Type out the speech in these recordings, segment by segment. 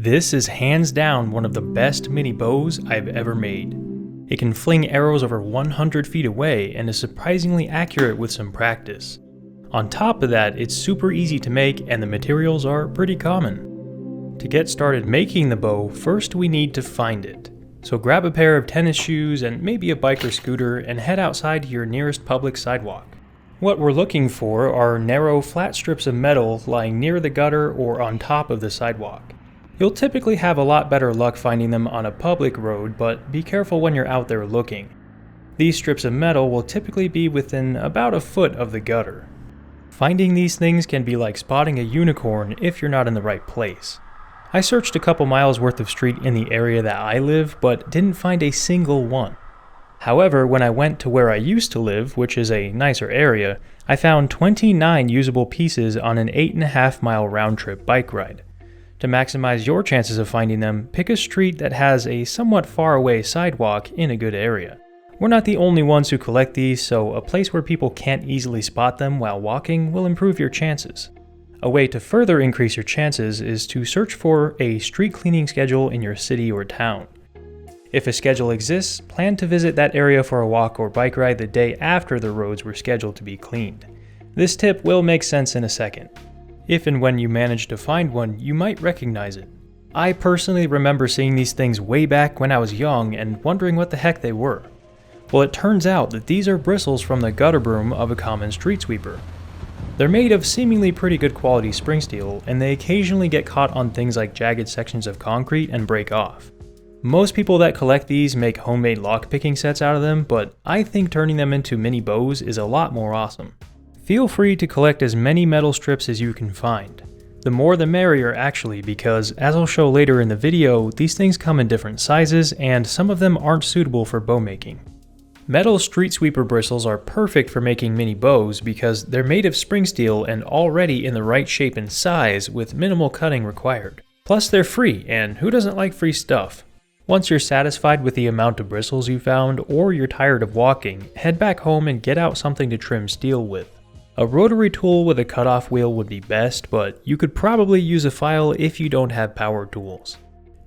This is hands down one of the best mini bows I've ever made. It can fling arrows over 100 feet away and is surprisingly accurate with some practice. On top of that, it's super easy to make and the materials are pretty common. To get started making the bow, first we need to find it. So grab a pair of tennis shoes and maybe a bike or scooter and head outside to your nearest public sidewalk. What we're looking for are narrow, flat strips of metal lying near the gutter or on top of the sidewalk. You'll typically have a lot better luck finding them on a public road, but be careful when you're out there looking. These strips of metal will typically be within about a foot of the gutter. Finding these things can be like spotting a unicorn if you're not in the right place. I searched a couple miles worth of street in the area that I live, but didn't find a single one. However, when I went to where I used to live, which is a nicer area, I found 29 usable pieces on an 8.5 mile round trip bike ride. To maximize your chances of finding them, pick a street that has a somewhat far away sidewalk in a good area. We're not the only ones who collect these, so a place where people can't easily spot them while walking will improve your chances. A way to further increase your chances is to search for a street cleaning schedule in your city or town. If a schedule exists, plan to visit that area for a walk or bike ride the day after the roads were scheduled to be cleaned. This tip will make sense in a second. If and when you manage to find one, you might recognize it. I personally remember seeing these things way back when I was young and wondering what the heck they were. Well, it turns out that these are bristles from the gutter broom of a common street sweeper. They're made of seemingly pretty good quality spring steel, and they occasionally get caught on things like jagged sections of concrete and break off. Most people that collect these make homemade lockpicking sets out of them, but I think turning them into mini bows is a lot more awesome. Feel free to collect as many metal strips as you can find. The more the merrier actually, because as I'll show later in the video, these things come in different sizes and some of them aren't suitable for bow making. Metal street sweeper bristles are perfect for making mini bows because they're made of spring steel and already in the right shape and size with minimal cutting required. Plus they're free, and who doesn't like free stuff? Once you're satisfied with the amount of bristles you found or you're tired of walking, head back home and get out something to trim steel with. A rotary tool with a cutoff wheel would be best, but you could probably use a file if you don't have power tools.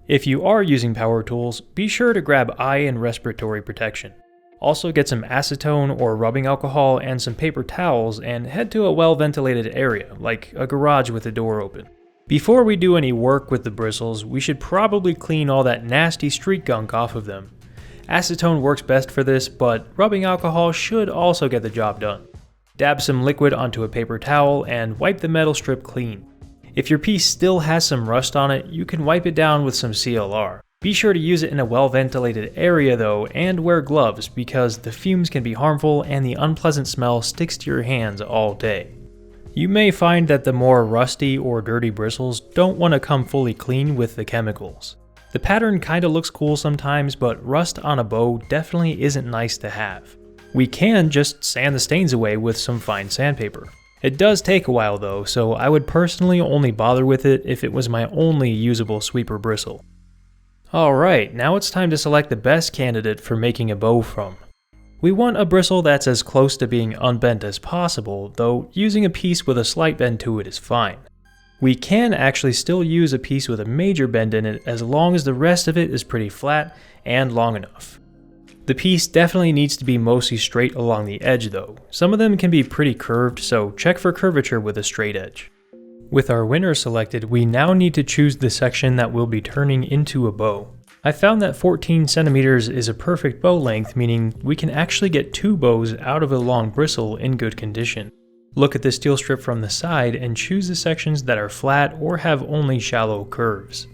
If you are using power tools, be sure to grab eye and respiratory protection. Also get some acetone or rubbing alcohol and some paper towels and head to a well-ventilated area, like a garage with a door open. Before we do any work with the bristles, we should probably clean all that nasty street gunk off of them. Acetone works best for this, but rubbing alcohol should also get the job done. Dab some liquid onto a paper towel and wipe the metal strip clean. If your piece still has some rust on it, you can wipe it down with some CLR. Be sure to use it in a well-ventilated area though, and wear gloves because the fumes can be harmful and the unpleasant smell sticks to your hands all day. You may find that the more rusty or dirty bristles don't want to come fully clean with the chemicals. The pattern kinda looks cool sometimes, but rust on a bow definitely isn't nice to have. We can just sand the stains away with some fine sandpaper. It does take a while though, so I would personally only bother with it if it was my only usable sweeper bristle. Alright, now it's time to select the best candidate for making a bow from. We want a bristle that's as close to being unbent as possible, though using a piece with a slight bend to it is fine. We can actually still use a piece with a major bend in it as long as the rest of it is pretty flat and long enough. The piece definitely needs to be mostly straight along the edge though. Some of them can be pretty curved, so check for curvature with a straight edge. With our winner selected, we now need to choose the section that we'll be turning into a bow. I found that 14 centimeters is a perfect bow length, meaning we can actually get 2 bows out of a long bristle in good condition. Look at the steel strip from the side and choose the sections that are flat or have only shallow curves.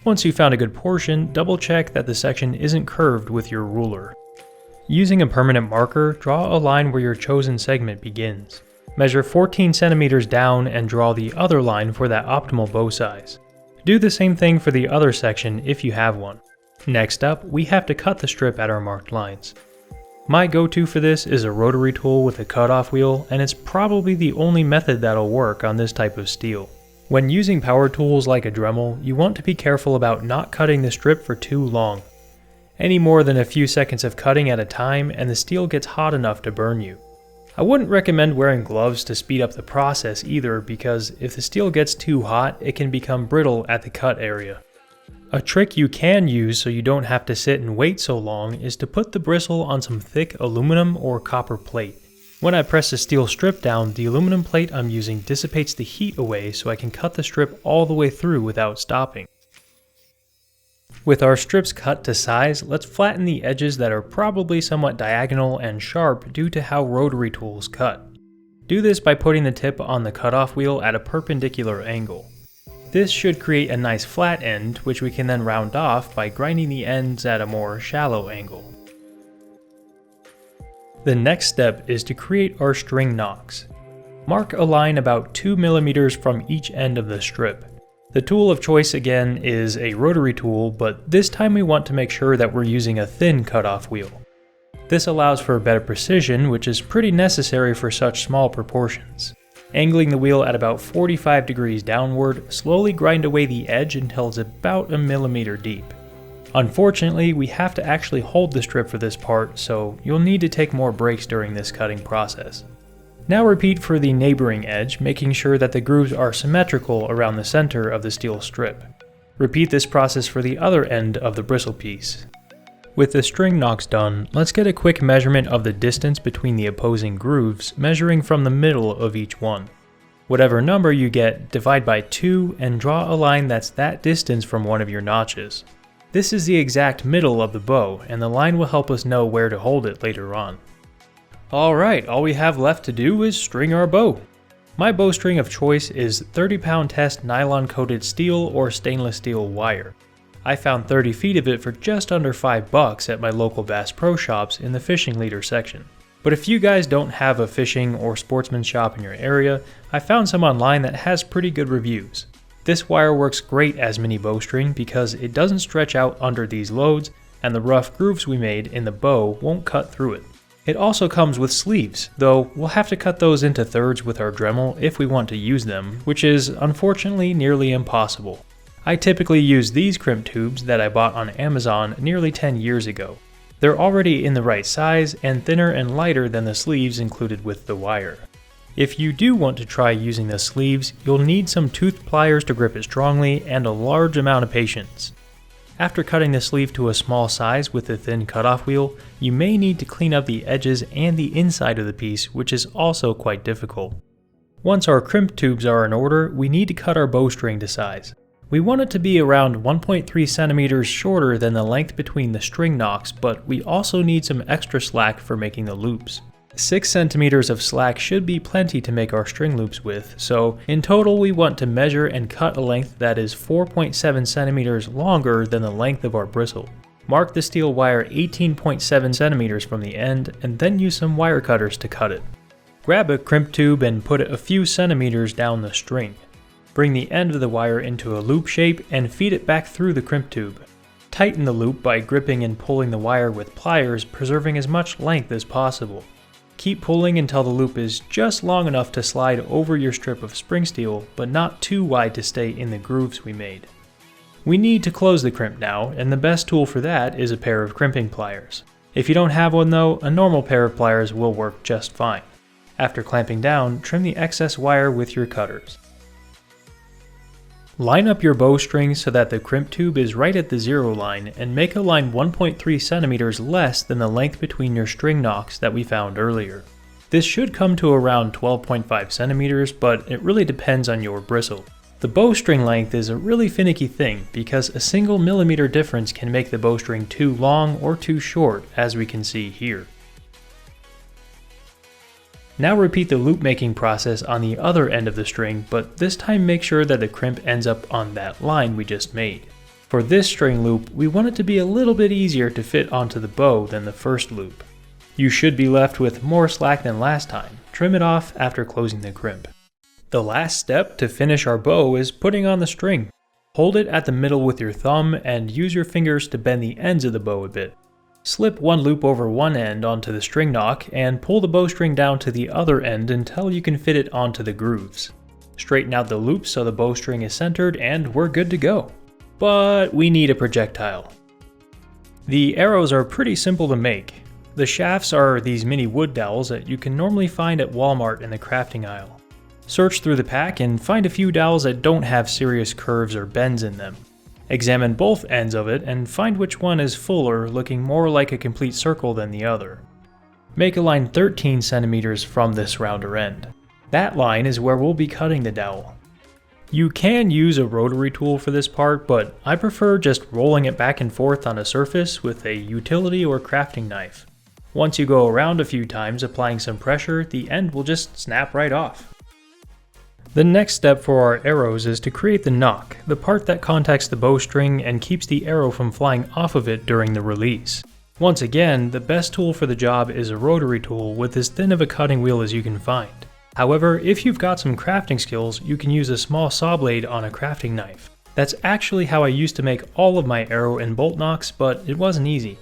Once you've found a good portion, double check that the section isn't curved with your ruler. Using a permanent marker, draw a line where your chosen segment begins. Measure 14 centimeters down and draw the other line for that optimal bow size. Do the same thing for the other section if you have one. Next up, we have to cut the strip at our marked lines. My go-to for this is a rotary tool with a cutoff wheel, and it's probably the only method that'll work on this type of steel. When using power tools like a Dremel, you want to be careful about not cutting the strip for too long. Any more than a few seconds of cutting at a time and the steel gets hot enough to burn you. I wouldn't recommend wearing gloves to speed up the process either, because if the steel gets too hot, it can become brittle at the cut area. A trick you can use so you don't have to sit and wait so long is to put the bristle on some thick aluminum or copper plate. When I press the steel strip down, the aluminum plate I'm using dissipates the heat away so I can cut the strip all the way through without stopping. With our strips cut to size, let's flatten the edges that are probably somewhat diagonal and sharp due to how rotary tools cut. Do this by putting the tip on the cutoff wheel at a perpendicular angle. This should create a nice flat end, which we can then round off by grinding the ends at a more shallow angle. The next step is to create our string nocks. Mark a line about 2 mm from each end of the strip. The tool of choice again is a rotary tool, but this time we want to make sure that we're using a thin cutoff wheel. This allows for better precision, which is pretty necessary for such small proportions. Angling the wheel at about 45 degrees downward, slowly grind away the edge until it's about a millimeter deep. Unfortunately, we have to actually hold the strip for this part, so you'll need to take more breaks during this cutting process. Now repeat for the neighboring edge, making sure that the grooves are symmetrical around the center of the steel strip. Repeat this process for the other end of the bristle piece. With the string nocks done, let's get a quick measurement of the distance between the opposing grooves, measuring from the middle of each one. Whatever number you get, divide by 2 and draw a line that's that distance from one of your notches. This is the exact middle of the bow, and the line will help us know where to hold it later on. Alright, all we have left to do is string our bow. My bowstring of choice is 30-pound test nylon coated steel or stainless steel wire. I found 30 feet of it for just under $5 at my local Bass Pro Shops in the fishing leader section. But if you guys don't have a fishing or sportsman shop in your area, I found some online that has pretty good reviews. This wire works great as mini bowstring because it doesn't stretch out under these loads, and the rough grooves we made in the bow won't cut through it. It also comes with sleeves, though we'll have to cut those into thirds with our Dremel if we want to use them, which is unfortunately nearly impossible. I typically use these crimp tubes that I bought on Amazon nearly 10 years ago. They're already in the right size and thinner and lighter than the sleeves included with the wire. If you do want to try using the sleeves, you'll need some tooth pliers to grip it strongly and a large amount of patience. After cutting the sleeve to a small size with the thin cutoff wheel, you may need to clean up the edges and the inside of the piece, which is also quite difficult. Once our crimp tubes are in order, we need to cut our bowstring to size. We want it to be around 1.3 centimeters shorter than the length between the string nocks, but we also need some extra slack for making the loops. 6 centimeters of slack should be plenty to make our string loops with, so in total we want to measure and cut a length that is 4.7 centimeters longer than the length of our bristle. Mark the steel wire 18.7 centimeters from the end, and then use some wire cutters to cut it. Grab a crimp tube and put it a few centimeters down the string. Bring the end of the wire into a loop shape and feed it back through the crimp tube. Tighten the loop by gripping and pulling the wire with pliers, preserving as much length as possible. Keep pulling until the loop is just long enough to slide over your strip of spring steel, but not too wide to stay in the grooves we made. We need to close the crimp now, and the best tool for that is a pair of crimping pliers. If you don't have one though, a normal pair of pliers will work just fine. After clamping down, trim the excess wire with your cutters. Line up your bowstring so that the crimp tube is right at the 0 line, and make a line 1.3 centimeters less than the length between your string nocks that we found earlier. This should come to around 12.5 centimeters, but it really depends on your bristle. The bowstring length is a really finicky thing because a single millimeter difference can make the bowstring too long or too short, as we can see here. Now repeat the loop making process on the other end of the string, but this time make sure that the crimp ends up on that line we just made. For this string loop, we want it to be a little bit easier to fit onto the bow than the first loop. You should be left with more slack than last time. Trim it off after closing the crimp. The last step to finish our bow is putting on the string. Hold it at the middle with your thumb and use your fingers to bend the ends of the bow a bit. Slip one loop over one end onto the string nock and pull the bowstring down to the other end until you can fit it onto the grooves. Straighten out the loops so the bowstring is centered and we're good to go. But we need a projectile. The arrows are pretty simple to make. The shafts are these mini wood dowels that you can normally find at Walmart in the crafting aisle. Search through the pack and find a few dowels that don't have serious curves or bends in them. Examine both ends of it and find which one is fuller, looking more like a complete circle than the other. Make a line 13 centimeters from this rounder end. That line is where we'll be cutting the dowel. You can use a rotary tool for this part, but I prefer just rolling it back and forth on a surface with a utility or crafting knife. Once you go around a few times applying some pressure, the end will just snap right off. The next step for our arrows is to create the nock, the part that contacts the bowstring and keeps the arrow from flying off of it during the release. Once again, the best tool for the job is a rotary tool with as thin of a cutting wheel as you can find. However, if you've got some crafting skills, you can use a small saw blade on a crafting knife. That's actually how I used to make all of my arrow and bolt nocks, but it wasn't easy.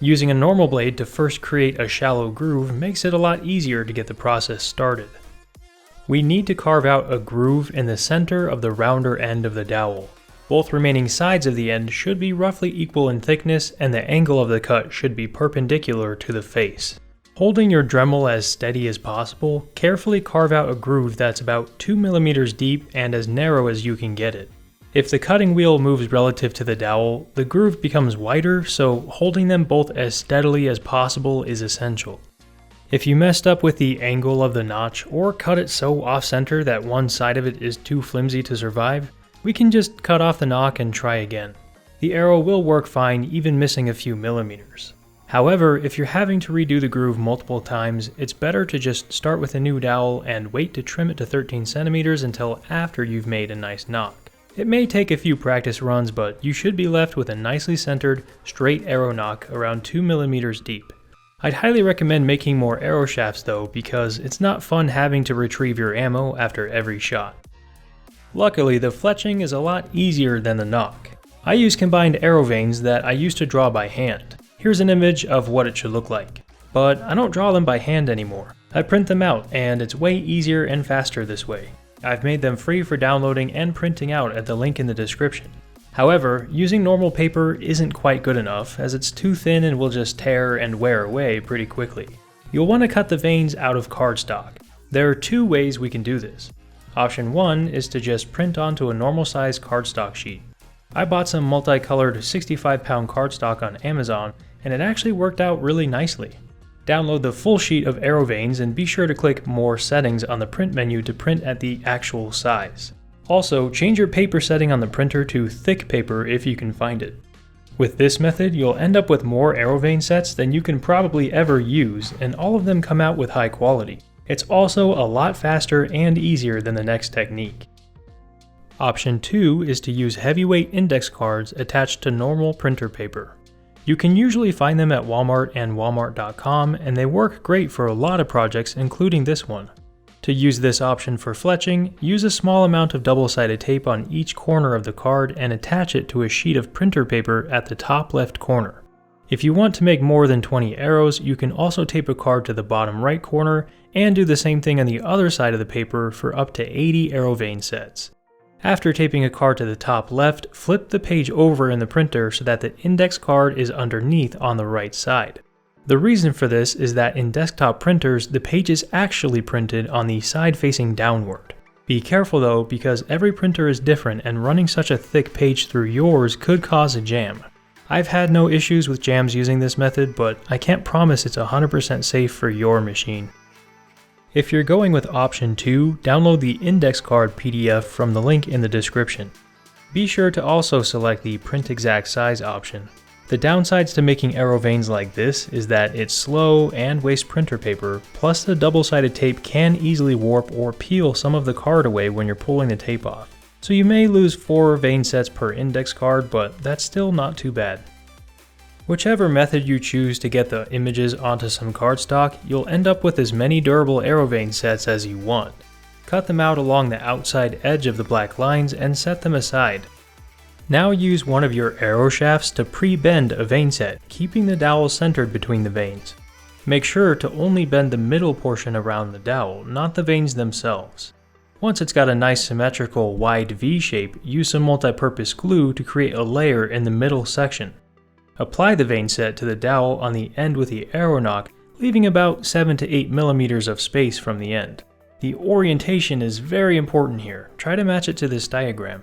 Using a normal blade to first create a shallow groove makes it a lot easier to get the process started. We need to carve out a groove in the center of the rounder end of the dowel. Both remaining sides of the end should be roughly equal in thickness, and the angle of the cut should be perpendicular to the face. Holding your Dremel as steady as possible, carefully carve out a groove that's about 2 mm deep and as narrow as you can get it. If the cutting wheel moves relative to the dowel, the groove becomes wider, so holding them both as steadily as possible is essential. If you messed up with the angle of the notch or cut it so off-center that one side of it is too flimsy to survive, we can just cut off the nock and try again. The arrow will work fine even missing a few millimeters. However, if you're having to redo the groove multiple times, it's better to just start with a new dowel and wait to trim it to 13 centimeters until after you've made a nice nock. It may take a few practice runs, but you should be left with a nicely centered, straight arrow nock around 2 mm deep. I'd highly recommend making more arrow shafts though, because it's not fun having to retrieve your ammo after every shot. Luckily, the fletching is a lot easier than the nock. I use combined arrow vanes that I used to draw by hand. Here's an image of what it should look like. But I don't draw them by hand anymore. I print them out, and it's way easier and faster this way. I've made them free for downloading and printing out at the link in the description. However, using normal paper isn't quite good enough, as it's too thin and will just tear and wear away pretty quickly. You'll want to cut the vanes out of cardstock. There are two ways we can do this. Option 1 is to just print onto a normal size cardstock sheet. I bought some multicolored 65-pound cardstock on Amazon, and it actually worked out really nicely. Download the full sheet of arrow vanes and be sure to click More Settings on the print menu to print at the actual size. Also, change your paper setting on the printer to thick paper if you can find it. With this method, you'll end up with more arrow vane sets than you can probably ever use, and all of them come out with high quality. It's also a lot faster and easier than the next technique. Option 2 is to use heavyweight index cards attached to normal printer paper. You can usually find them at Walmart and Walmart.com, and they work great for a lot of projects, including this one. To use this option for fletching, use a small amount of double-sided tape on each corner of the card and attach it to a sheet of printer paper at the top left corner. If you want to make more than 20 arrows, you can also tape a card to the bottom right corner and do the same thing on the other side of the paper for up to 80 arrow vane sets. After taping a card to the top left, flip the page over in the printer so that the index card is underneath on the right side. The reason for this is that in desktop printers, the page is actually printed on the side facing downward. Be careful though, because every printer is different and running such a thick page through yours could cause a jam. I've had no issues with jams using this method, but I can't promise it's 100% safe for your machine. If you're going with option 2, download the index card PDF from the link in the description. Be sure to also select the print exact size option. The downsides to making arrow vanes like this is that it's slow and wastes printer paper, plus the double-sided tape can easily warp or peel some of the card away when you're pulling the tape off. So you may lose 4 vane sets per index card, but that's still not too bad. Whichever method you choose to get the images onto some cardstock, you'll end up with as many durable arrow vane sets as you want. Cut them out along the outside edge of the black lines and set them aside. Now use one of your arrow shafts to pre-bend a vane set, keeping the dowel centered between the vanes. Make sure to only bend the middle portion around the dowel, not the vanes themselves. Once it's got a nice symmetrical wide V shape, use some multi-purpose glue to create a layer in the middle section. Apply the vane set to the dowel on the end with the arrow nock, leaving about 7 to 8 millimeters of space from the end. The orientation is very important here. Try to match it to this diagram.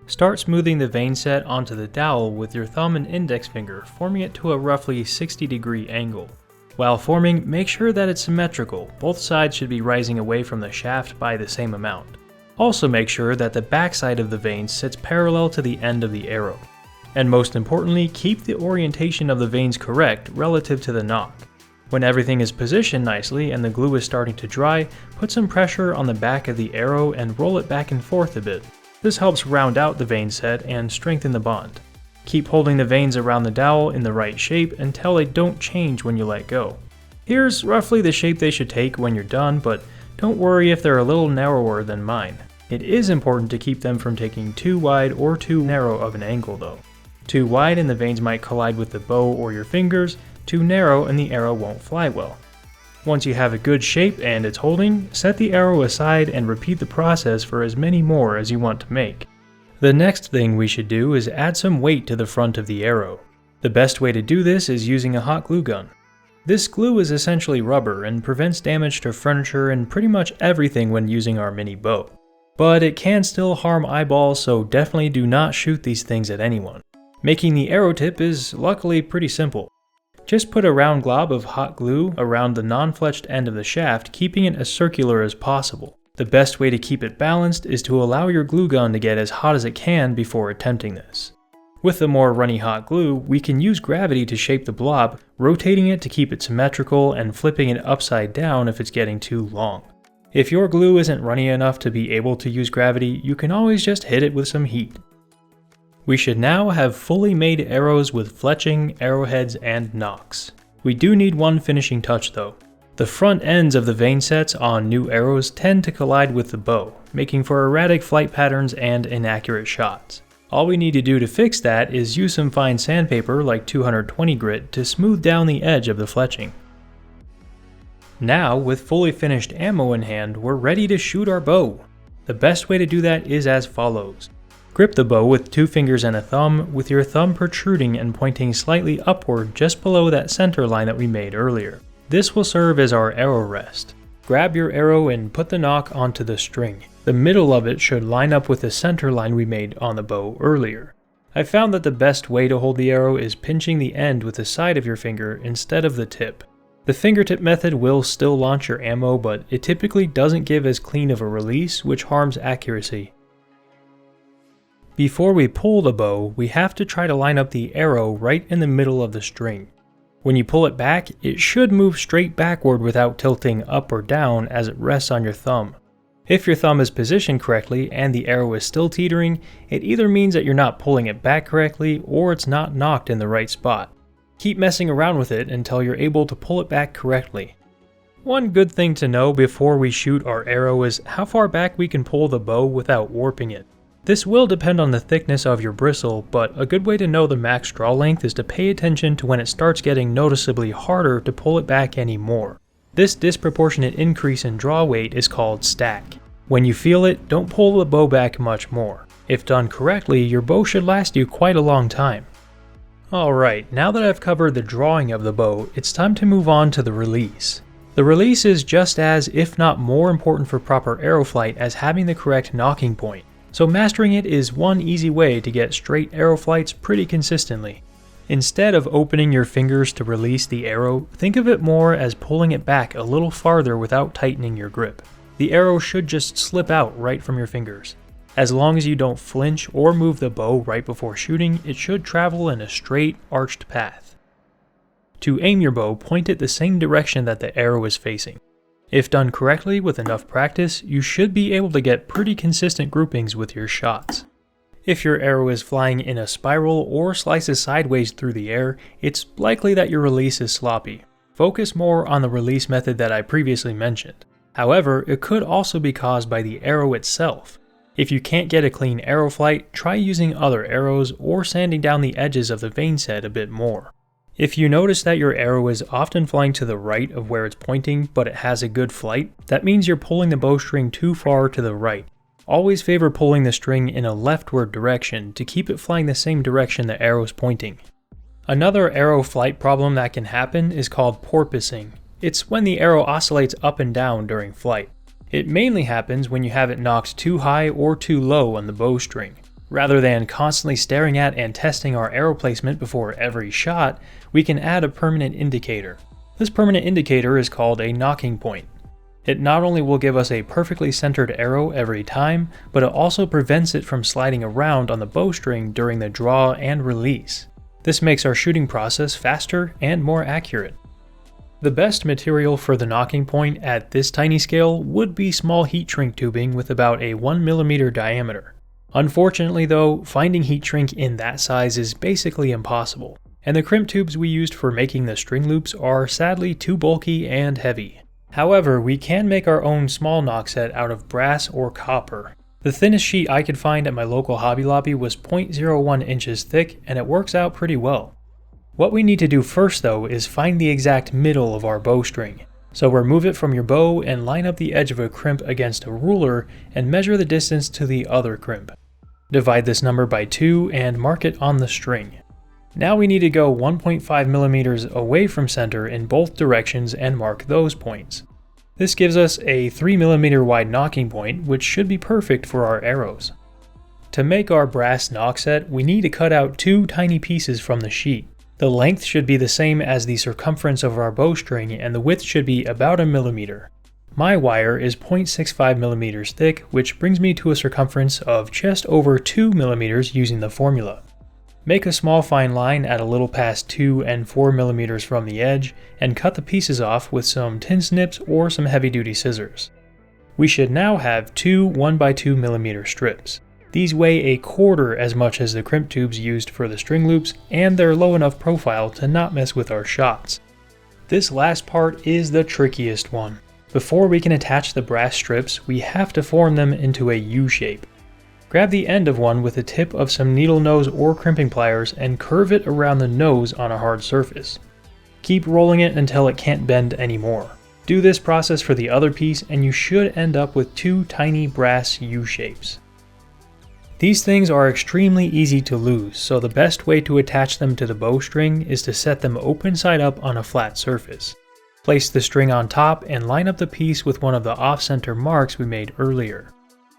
Start smoothing the vane set onto the dowel with your thumb and index finger, forming it to a roughly 60-degree angle. While forming, make sure that it's symmetrical. Both sides should be rising away from the shaft by the same amount. Also make sure that the back side of the vane sits parallel to the end of the arrow. And most importantly, keep the orientation of the vanes correct relative to the nock. When everything is positioned nicely and the glue is starting to dry, put some pressure on the back of the arrow and roll it back and forth a bit. This helps round out the vane set and strengthen the bond. Keep holding the vanes around the dowel in the right shape until they don't change when you let go. Here's roughly the shape they should take when you're done, but don't worry if they're a little narrower than mine. It is important to keep them from taking too wide or too narrow of an angle though. Too wide and the vanes might collide with the bow or your fingers, too narrow and the arrow won't fly well. Once you have a good shape and it's holding, set the arrow aside and repeat the process for as many more as you want to make. The next thing we should do is add some weight to the front of the arrow. The best way to do this is using a hot glue gun. This glue is essentially rubber and prevents damage to furniture and pretty much everything when using our mini bow. But it can still harm eyeballs, so definitely do not shoot these things at anyone. Making the arrow tip is luckily pretty simple. Just put a round glob of hot glue around the non-fletched end of the shaft, keeping it as circular as possible. The best way to keep it balanced is to allow your glue gun to get as hot as it can before attempting this. With the more runny hot glue, we can use gravity to shape the blob, rotating it to keep it symmetrical and flipping it upside down if it's getting too long. If your glue isn't runny enough to be able to use gravity, you can always just hit it with some heat. We should now have fully made arrows with fletching, arrowheads, and nocks. We do need one finishing touch though. The front ends of the vane sets on new arrows tend to collide with the bow, making for erratic flight patterns and inaccurate shots. All we need to do to fix that is use some fine sandpaper like 220 grit to smooth down the edge of the fletching. Now, with fully finished ammo in hand, we're ready to shoot our bow. The best way to do that is as follows. Grip the bow with 2 fingers and a thumb, with your thumb protruding and pointing slightly upward just below that center line that we made earlier. This will serve as our arrow rest. Grab your arrow and put the nock onto the string. The middle of it should line up with the center line we made on the bow earlier. I found that the best way to hold the arrow is pinching the end with the side of your finger instead of the tip. The fingertip method will still launch your ammo, but it typically doesn't give as clean of a release, which harms accuracy. Before we pull the bow, we have to try to line up the arrow right in the middle of the string. When you pull it back, it should move straight backward without tilting up or down as it rests on your thumb. If your thumb is positioned correctly and the arrow is still teetering, it either means that you're not pulling it back correctly or it's not nocked in the right spot. Keep messing around with it until you're able to pull it back correctly. One good thing to know before we shoot our arrow is how far back we can pull the bow without warping it. This will depend on the thickness of your bristle, but a good way to know the max draw length is to pay attention to when it starts getting noticeably harder to pull it back anymore. This disproportionate increase in draw weight is called stack. When you feel it, don't pull the bow back much more. If done correctly, your bow should last you quite a long time. Alright, now that I've covered the drawing of the bow, it's time to move on to the release. The release is just as, if not more important for proper arrow flight as having the correct nocking point. So mastering it is one easy way to get straight arrow flights pretty consistently. Instead of opening your fingers to release the arrow, think of it more as pulling it back a little farther without tightening your grip. The arrow should just slip out right from your fingers. As long as you don't flinch or move the bow right before shooting, it should travel in a straight, arched path. To aim your bow, point it the same direction that the arrow is facing. If done correctly with enough practice, you should be able to get pretty consistent groupings with your shots. If your arrow is flying in a spiral or slices sideways through the air, it's likely that your release is sloppy. Focus more on the release method that I previously mentioned. However, it could also be caused by the arrow itself. If you can't get a clean arrow flight, try using other arrows or sanding down the edges of the vane set a bit more. If you notice that your arrow is often flying to the right of where it's pointing, but it has a good flight, that means you're pulling the bowstring too far to the right. Always favor pulling the string in a leftward direction to keep it flying the same direction the arrow is pointing. Another arrow flight problem that can happen is called porpoising. It's when the arrow oscillates up and down during flight. It mainly happens when you have it nocked too high or too low on the bowstring. Rather than constantly staring at and testing our arrow placement before every shot, we can add a permanent indicator. This permanent indicator is called a nocking point. It not only will give us a perfectly centered arrow every time, but it also prevents it from sliding around on the bowstring during the draw and release. This makes our shooting process faster and more accurate. The best material for the nocking point at this tiny scale would be small heat shrink tubing with about a 1mm diameter. Unfortunately though, finding heat shrink in that size is basically impossible, and the crimp tubes we used for making the string loops are sadly too bulky and heavy. However, we can make our own small nock set out of brass or copper. The thinnest sheet I could find at my local Hobby Lobby was 0.01 inches thick, and it works out pretty well. What we need to do first though is find the exact middle of our bowstring. So remove it from your bow and line up the edge of a crimp against a ruler and measure the distance to the other crimp. Divide this number by 2 and mark it on the string. Now we need to go 1.5mm away from center in both directions and mark those points. This gives us a 3mm wide nocking point, which should be perfect for our arrows. To make our brass nock set, we need to cut out 2 tiny pieces from the sheet. The length should be the same as the circumference of our bowstring and the width should be about 1 millimeter. My wire is 0.65mm thick, which brings me to a circumference of just over 2mm using the formula. Make a small fine line at a little past 2 and 4mm from the edge, and cut the pieces off with some tin snips or some heavy duty scissors. We should now have 2 1x2mm strips. These weigh 1/4 as much as the crimp tubes used for the string loops, and they're low enough profile to not mess with our shots. This last part is the trickiest one. Before we can attach the brass strips, we have to form them into a U shape. Grab the end of one with the tip of some needle nose or crimping pliers and curve it around the nose on a hard surface. Keep rolling it until it can't bend anymore. Do this process for the other piece and you should end up with 2 tiny brass U shapes. These things are extremely easy to lose, so the best way to attach them to the bowstring is to set them open side up on a flat surface. Place the string on top and line up the piece with one of the off-center marks we made earlier.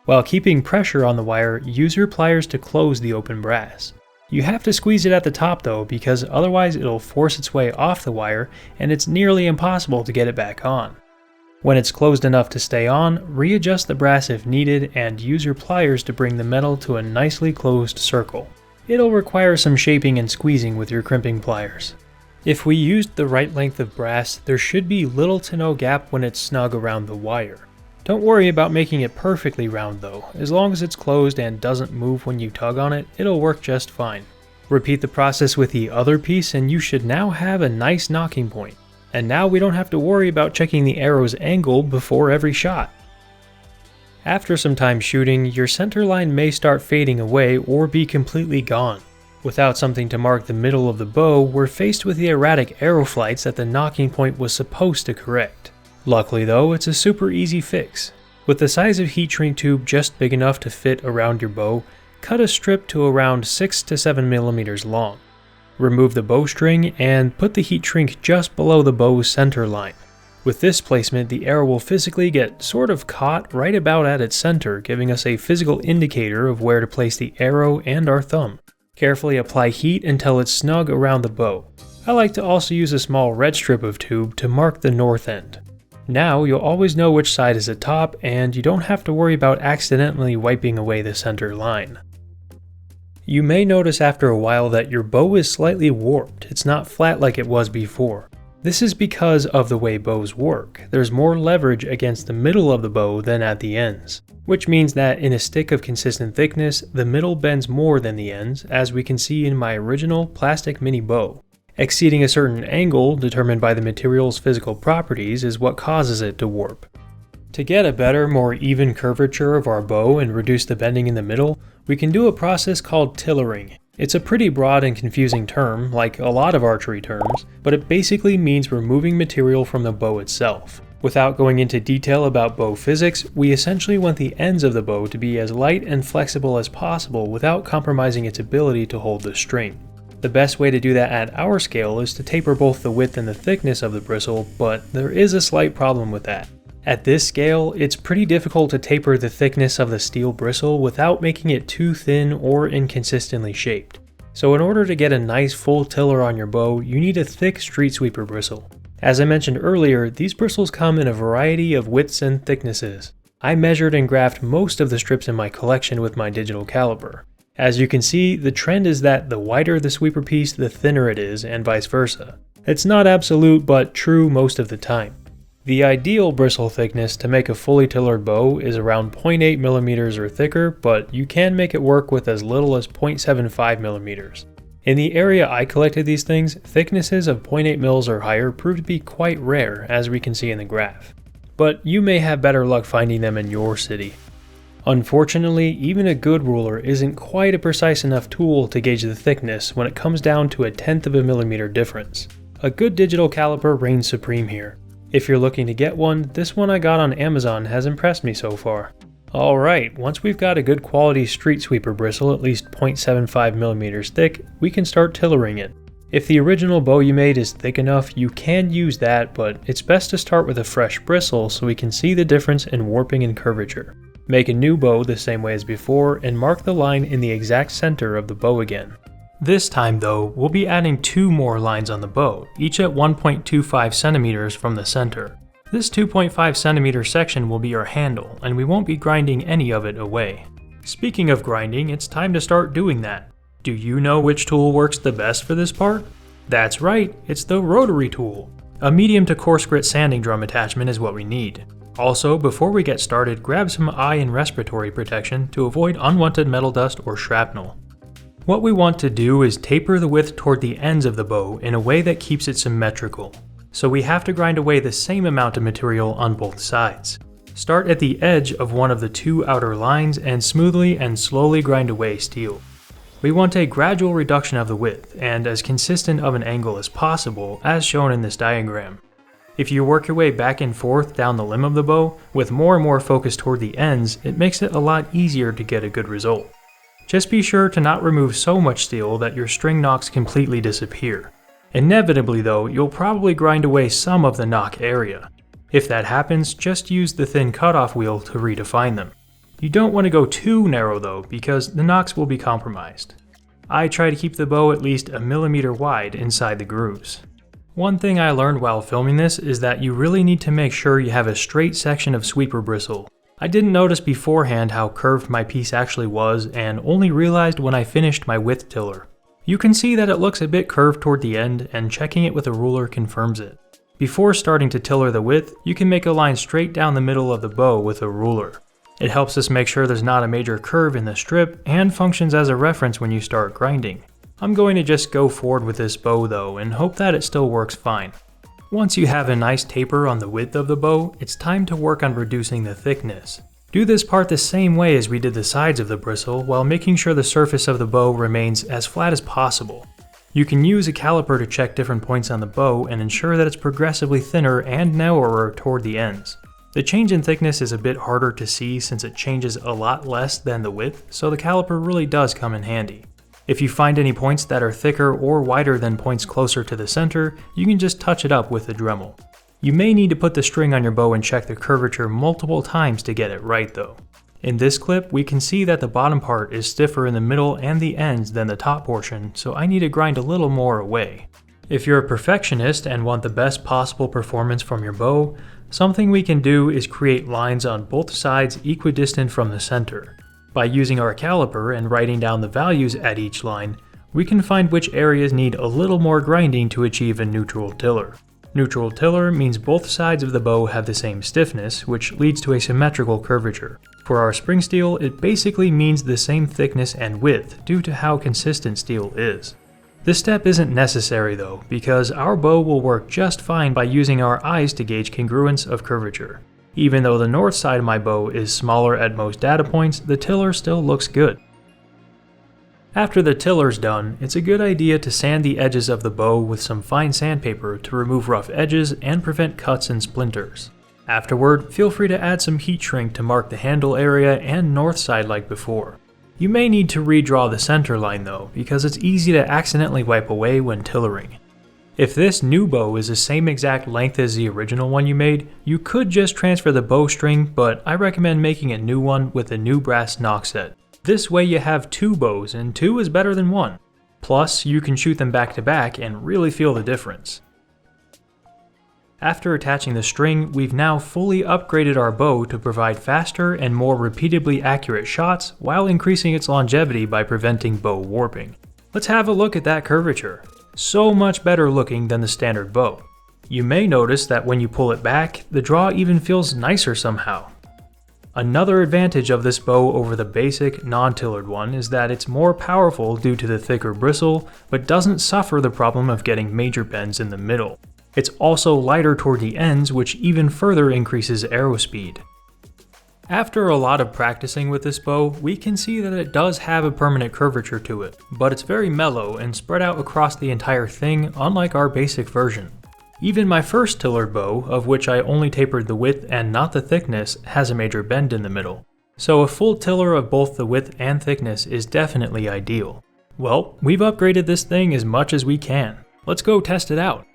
While keeping pressure on the wire, use your pliers to close the open brass. You have to squeeze it at the top though, because otherwise it'll force its way off the wire and it's nearly impossible to get it back on. When it's closed enough to stay on, readjust the brass if needed and use your pliers to bring the metal to a nicely closed circle. It'll require some shaping and squeezing with your crimping pliers. If we used the right length of brass, there should be little to no gap when it's snug around the wire. Don't worry about making it perfectly round though. As long as it's closed and doesn't move when you tug on it, it'll work just fine. Repeat the process with the other piece and you should now have a nice nocking point. And now we don't have to worry about checking the arrow's angle before every shot. After some time shooting, your center line may start fading away or be completely gone. Without something to mark the middle of the bow, we're faced with the erratic arrow flights that the nocking point was supposed to correct. Luckily though, it's a super easy fix. With the size of heat shrink tube just big enough to fit around your bow, cut a strip to around 6 to 7mm long. Remove the bowstring and put the heat shrink just below the bow's center line. With this placement, the arrow will physically get sort of caught right about at its center, giving us a physical indicator of where to place the arrow and our thumb. Carefully apply heat until it's snug around the bow. I like to also use a small red strip of tube to mark the north end. Now you'll always know which side is the top and you don't have to worry about accidentally wiping away the center line. You may notice after a while that your bow is slightly warped. It's not flat like it was before. This is because of the way bows work. There's more leverage against the middle of the bow than at the ends, which means that in a stick of consistent thickness, the middle bends more than the ends, as we can see in my original plastic mini bow. Exceeding a certain angle, determined by the material's physical properties, is what causes it to warp. To get a better, more even curvature of our bow and reduce the bending in the middle, we can do a process called tillering. It's a pretty broad and confusing term, like a lot of archery terms, but it basically means removing material from the bow itself. Without going into detail about bow physics, we essentially want the ends of the bow to be as light and flexible as possible without compromising its ability to hold the string. The best way to do that at our scale is to taper both the width and the thickness of the bristle, but there is a slight problem with that. At this scale, it's pretty difficult to taper the thickness of the steel bristle without making it too thin or inconsistently shaped. So in order to get a nice full tiller on your bow, you need a thick street sweeper bristle. As I mentioned earlier, these bristles come in a variety of widths and thicknesses. I measured and graphed most of the strips in my collection with my digital caliper. As you can see, the trend is that the wider the sweeper piece, the thinner it is, and vice versa. It's not absolute, but true most of the time. The ideal bristle thickness to make a fully tillered bow is around 0.8 mm or thicker, but you can make it work with as little as 0.75 mm. In the area I collected these things, thicknesses of 0.8 mils or higher proved to be quite rare, as we can see in the graph. But you may have better luck finding them in your city. Unfortunately, even a good ruler isn't quite a precise enough tool to gauge the thickness when it comes down to a 1/10 of a millimeter difference. A good digital caliper reigns supreme here. If you're looking to get one, this one I got on Amazon has impressed me so far. Alright, once we've got a good quality street sweeper bristle at least 0.75 millimeters thick, we can start tillering it. If the original bow you made is thick enough, you can use that, but it's best to start with a fresh bristle so we can see the difference in warping and curvature. Make a new bow the same way as before and mark the line in the exact center of the bow again. This time though, we'll be adding 2 more lines on the bow, each at 1.25 centimeters from the center. This 2.5 centimeter section will be our handle, and we won't be grinding any of it away. Speaking of grinding, it's time to start doing that. Do you know which tool works the best for this part? That's right, it's the rotary tool. A medium to coarse grit sanding drum attachment is what we need. Also, before we get started, grab some eye and respiratory protection to avoid unwanted metal dust or shrapnel. What we want to do is taper the width toward the ends of the bow in a way that keeps it symmetrical. So we have to grind away the same amount of material on both sides. Start at the edge of one of the 2 outer lines and smoothly and slowly grind away steel. We want a gradual reduction of the width and as consistent of an angle as possible, as shown in this diagram. If you work your way back and forth down the limb of the bow, with more and more focus toward the ends, it makes it a lot easier to get a good result. Just be sure to not remove so much steel that your string knocks completely disappear. Inevitably though, you'll probably grind away some of the knock area. If that happens, just use the thin cutoff wheel to redefine them. You don't want to go too narrow though, because the knocks will be compromised. I try to keep the bow at least a millimeter wide inside the grooves. One thing I learned while filming this is that you really need to make sure you have a straight section of sweeper bristle. I didn't notice beforehand how curved my piece actually was and only realized when I finished my width tiller. You can see that it looks a bit curved toward the end, and checking it with a ruler confirms it. Before starting to tiller the width, you can make a line straight down the middle of the bow with a ruler. It helps us make sure there's not a major curve in the strip and functions as a reference when you start grinding. I'm going to just go forward with this bow though and hope that it still works fine. Once you have a nice taper on the width of the bow, it's time to work on reducing the thickness. Do this part the same way as we did the sides of the bristle while making sure the surface of the bow remains as flat as possible. You can use a caliper to check different points on the bow and ensure that it's progressively thinner and narrower toward the ends. The change in thickness is a bit harder to see since it changes a lot less than the width, so the caliper really does come in handy. If you find any points that are thicker or wider than points closer to the center, you can just touch it up with the Dremel. You may need to put the string on your bow and check the curvature multiple times to get it right though. In this clip, we can see that the bottom part is stiffer in the middle and the ends than the top portion, so I need to grind a little more away. If you're a perfectionist and want the best possible performance from your bow, something we can do is create lines on both sides equidistant from the center. By using our caliper and writing down the values at each line, we can find which areas need a little more grinding to achieve a neutral tiller. Neutral tiller means both sides of the bow have the same stiffness, which leads to a symmetrical curvature. For our spring steel, it basically means the same thickness and width due to how consistent steel is. This step isn't necessary though, because our bow will work just fine by using our eyes to gauge congruence of curvature. Even though the north side of my bow is smaller at most data points, the tiller still looks good. After the tiller's done, it's a good idea to sand the edges of the bow with some fine sandpaper to remove rough edges and prevent cuts and splinters. Afterward, feel free to add some heat shrink to mark the handle area and north side like before. You may need to redraw the center line though, because it's easy to accidentally wipe away when tillering. If this new bow is the same exact length as the original one you made, you could just transfer the bowstring, but I recommend making a new one with a new brass nock set. This way you have 2 bows, and 2 is better than 1. Plus, you can shoot them back to back and really feel the difference. After attaching the string, we've now fully upgraded our bow to provide faster and more repeatably accurate shots while increasing its longevity by preventing bow warping. Let's have a look at that curvature. So much better looking than the standard bow. You may notice that when you pull it back, the draw even feels nicer somehow. Another advantage of this bow over the basic, non-tillered one is that it's more powerful due to the thicker bristle, but doesn't suffer the problem of getting major bends in the middle. It's also lighter toward the ends, which even further increases arrow speed. After a lot of practicing with this bow, we can see that it does have a permanent curvature to it, but it's very mellow and spread out across the entire thing, unlike our basic version. Even my first tillered bow, of which I only tapered the width and not the thickness, has a major bend in the middle. So a full tiller of both the width and thickness is definitely ideal. Well, we've upgraded this thing as much as we can. Let's go test it out.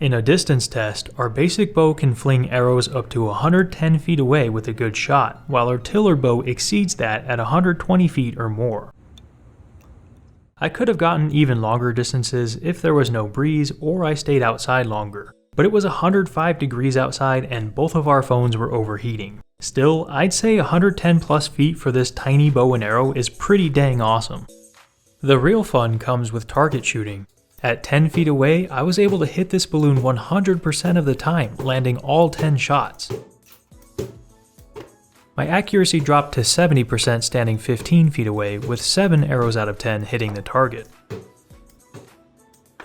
In a distance test, our basic bow can fling arrows up to 110 feet away with a good shot, while our tillered bow exceeds that at 120 feet or more. I could have gotten even longer distances if there was no breeze or I stayed outside longer, but it was 105 degrees outside and both of our phones were overheating. Still, I'd say 110 plus feet for this tiny bow and arrow is pretty dang awesome. The real fun comes with target shooting. At 10 feet away, I was able to hit this balloon 100% of the time, landing all 10 shots. My accuracy dropped to 70% standing 15 feet away, with 7 arrows out of 10 hitting the target.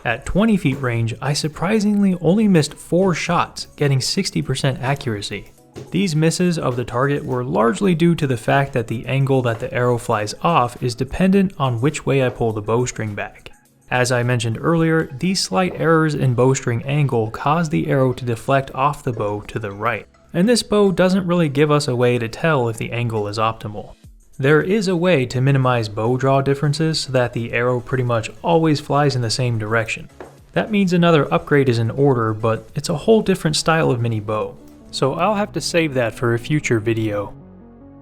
At 20 feet range, I surprisingly only missed 4 shots, getting 60% accuracy. These misses of the target were largely due to the fact that the angle that the arrow flies off is dependent on which way I pull the bowstring back. As I mentioned earlier, these slight errors in bowstring angle cause the arrow to deflect off the bow to the right, and this bow doesn't really give us a way to tell if the angle is optimal. There is a way to minimize bow draw differences so that the arrow pretty much always flies in the same direction. That means another upgrade is in order, but it's a whole different style of mini bow, so I'll have to save that for a future video.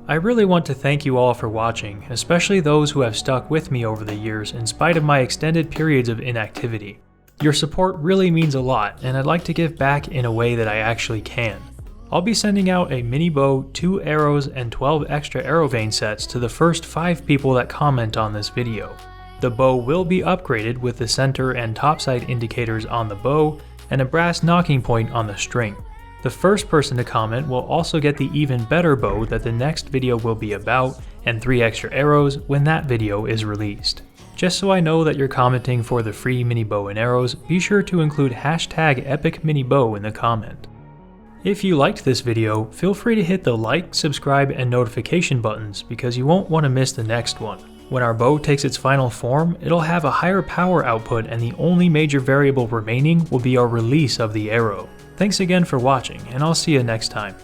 I really want to thank you all for watching, especially those who have stuck with me over the years in spite of my extended periods of inactivity. Your support really means a lot, and I'd like to give back in a way that I actually can. I'll be sending out a mini bow, 2 arrows, and 12 extra arrow vane sets to the first 5 people that comment on this video. The bow will be upgraded with the center and topside indicators on the bow, and a brass nocking point on the string. The first person to comment will also get the even better bow that the next video will be about, and 3 extra arrows when that video is released. Just so I know that you're commenting for the free mini bow and arrows, be sure to include hashtag #EpicMiniBow in the comment. If you liked this video, feel free to hit the like, subscribe, and notification buttons because you won't want to miss the next one. When our bow takes its final form, it'll have a higher power output and the only major variable remaining will be our release of the arrow. Thanks again for watching, and I'll see you next time.